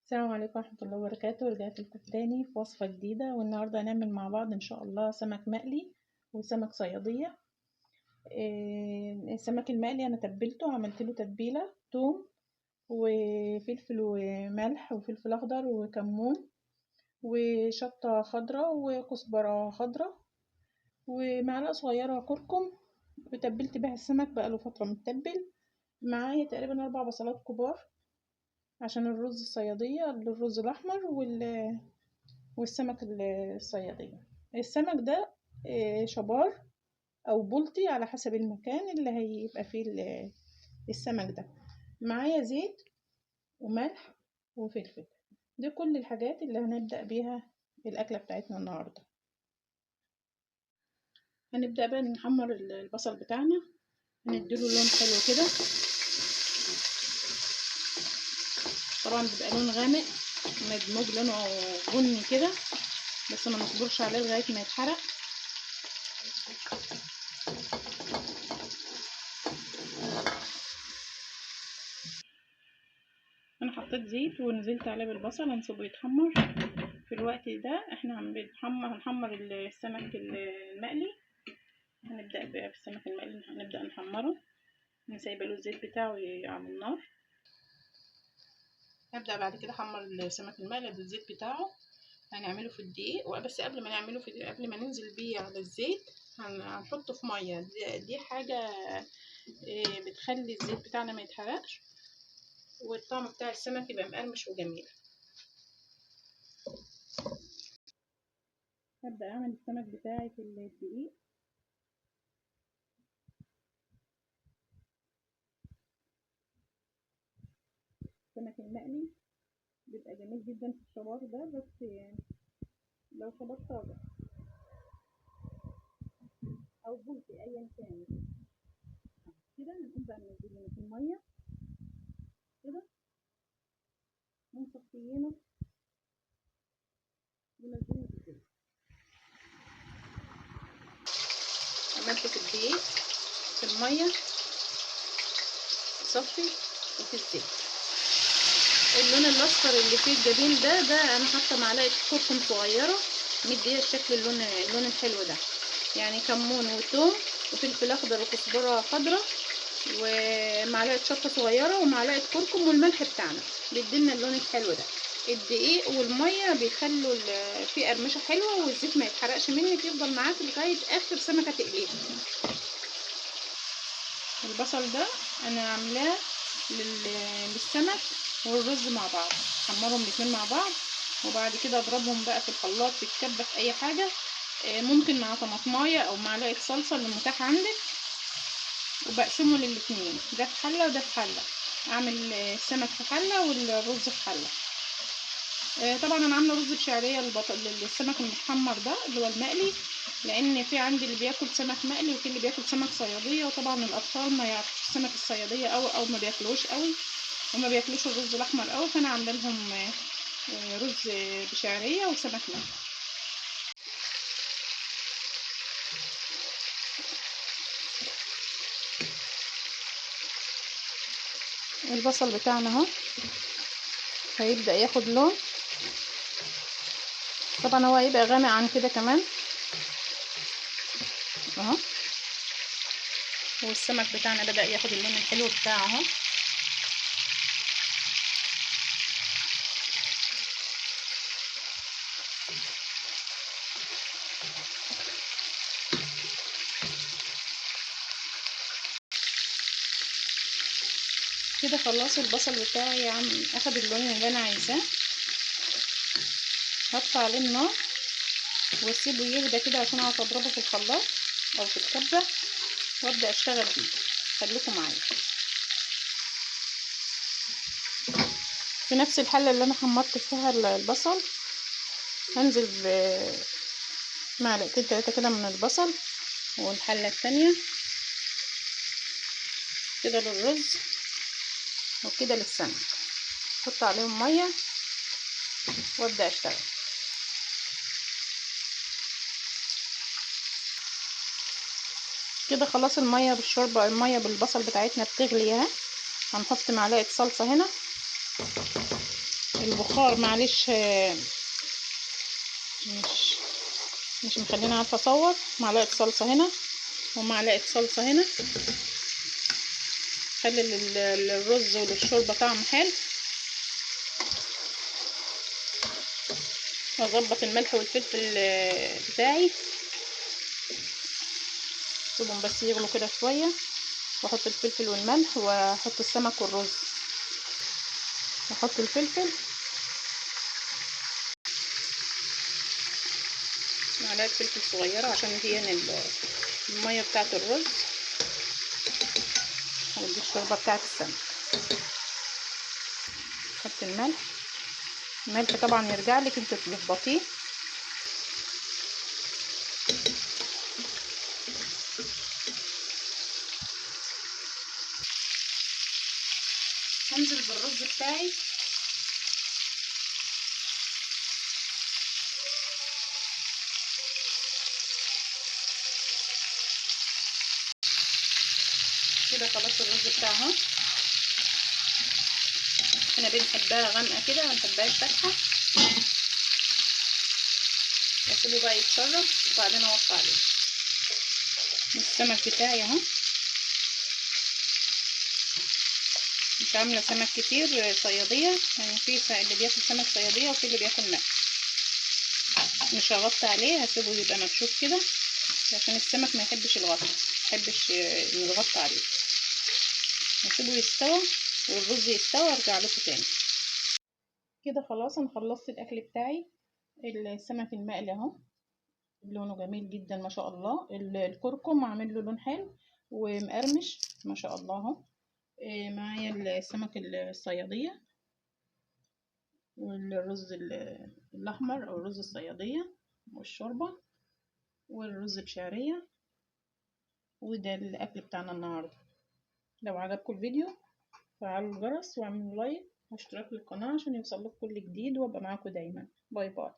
السلام عليكم ورحمة الله وبركاته. رجعت لكم تاني في وصفة جديدة، والنهاردة هنعمل مع بعض ان شاء الله سمك مقلي وسمك صيادية. السمك المقلي انا تبلته، عملت له تتبيلة توم وفلفل وملح وفلفل اخضر وكمون وشطة خضراء وكزبرة خضراء ومعلقة صغيرة كركم، وتبلت بيها السمك بقاله فترة متبل. معايا تقريبا 4 بصلات كبار عشان الرز الصيادية، الرز الأحمر والسمك الصيادية. السمك ده شبار أو بلطي على حسب المكان اللي هيبقى فيه السمك ده. معايا زيت وملح وفلفل، دي كل الحاجات اللي هنبدأ بيها الأكلة بتاعتنا النهاردة. هنبدأ بقى نحمر البصل بتاعنا، هنديله لون حلو كده. طبعا بيبقى لون غامق مدموج لونه بني كده، بس ما نصبرش عليه لغاية ما يتحرق. انا حطيت زيت ونزلت عليه بالبصل هنسيبه يتحمر. في الوقت ده احنا هنحمر السمك المقلي. هنبدأ بقى في السمك المقلي، هنبدأ نحمره، نسيبه له الزيت بتاعه على النار. هبدأ بعد كده احمر السمك المقلي بالزيت بتاعه. هنعمله في الدقيق، بس قبل ما نعمله قبل ما ننزل بيه على الزيت هنحطه في ميه. دي حاجة بتخلي الزيت بتاعنا ما يتحرقش، والطعم بتاع السمك يبقى مقرمش وجميل. هبدأ اعمل السمك بتاعي في الدقيق. السمك المقلي بيبقى جميل جدا في الشبار ده، بس لو شبار طازة او بلطي ايا كان كده، هنقوم بقى منزلينه في المية كده ومصفيينه ونزلينه في الزيت. عملت في الدقيق في المية صفي وفي الزيت. اللون الاصفر اللي فيه الجبين ده انا حاطه معلقه كركم صغيره مديه الشكل اللون الحلو ده، يعني كمون وثوم وفلفل اخضر وكزبره خضراء ومعلقه شطه صغيره ومعلقه كركم والملح بتاعنا بيدينا اللون الحلو ده. الدقيق والميه بيخلوا فيه قرمشه حلوه، والزيت ما يتحرقش منك، يفضل معاك لغايه اخر سمكه تقليها. البصل ده انا عاملاه للسمك والرز مع بعض، حمرهم الاتنين مع بعض، وبعد كده اضربهم بقى في الخلاط في الكبه في اي حاجه، ممكن مع طماطمايه او معلقه صلصه اللي متاح عندك، وبقسمه للاتنين، ده في حله وده في حله. اعمل السمك في حله والرز في حله. طبعا انا عامله رز بشعريه للسمك المتحمر ده اللي هو المقلي، لان في عندي اللي بياكل سمك مقلي وفي اللي بياكل سمك صياديه، وطبعا الاطفال ما يعرفوش السمك الصياديه او ما بياكلوش قوي وما بياكلوش الرز الاحمر قوي، فانا عامله لهم رز بشعريه وسمك مقلي. البصل بتاعنا اهو هيبدا ياخد لون، طبعا هو هيبقى غامق عن كده كمان اهو، والسمك بتاعنا بدا ياخد اللون الحلو بتاعه اهو. كده خلاص البصل بتاعي اخد اللون اللي انا عايزاه. هطفي عليه النار واسيبه يهدى كده عشان اعرف اضربه في الخلاط او في الكبه وابدا اشتغل بيه. خليكم معايا. في نفس الحله اللي انا حمرت فيها البصل هنزل بمعلقتين 3 كده من البصل، والحله الثانيه كده للرز وكده للسمك. احط عليهم ميه وابدا اشتغل. كده خلاص الميه بالشوربه، الميه بالبصل بتاعتنا بتغلي اهي. هنحط معلقه صلصه هنا البخار معلش مش مخليني عارفه اصور. معلقه صلصه هنا ومعلقه صلصه هنا، خلي الرز والشوربه طعم حلو. واظبط الملح والفلفل بتاعي، سيبهم بس يغلوا كده شويه، واحط الفلفل والملح واحط السمك والرز، واحط الفلفل، معلقه فلفل صغيره عشان دي الميه بتاعه الرز، ودي الشوربه بتاعه السمك. احط الملح طبعا يرجع لك انت تظبطيه. هنزل بالرز بتاعي، كده خلاص الرز بتاعها. احنا بنحبها غامقه كده، ما بنحبهاش فاتحه. اسيبه بقى يتشرب وبعدين اوطي عليه. السمك بتاعي اهو، مش عامله سمك كتير صياديه، يعني في اللي بياكل سمك صياديه وفي اللي بياكل مقلي. مش هغطي عليه، هسيبه يبقى مكشوف كده عشان السمك ما يحبش الغطا، ما يحبش يتغطى عليه. هسيبه يستوى والرز يستوى وارجع لكم تاني. كده خلاص انا خلصت الاكل بتاعي. السمك المقلي اهو لونه جميل جدا ما شاء الله. الكركم عامل له لون حلو ومقرمش ما شاء الله اهو. معايا السمك الصياديه والرز الاحمر او الرز الصياديه والشوربه والرز بشعريه. وده الاكل بتاعنا النهارده. لو عجبكم الفيديو فعلوا الجرس واعملوا لايك واشتراك للقناه عشان يوصلكم كل جديد، وابقى معاكم دايما. باي باي.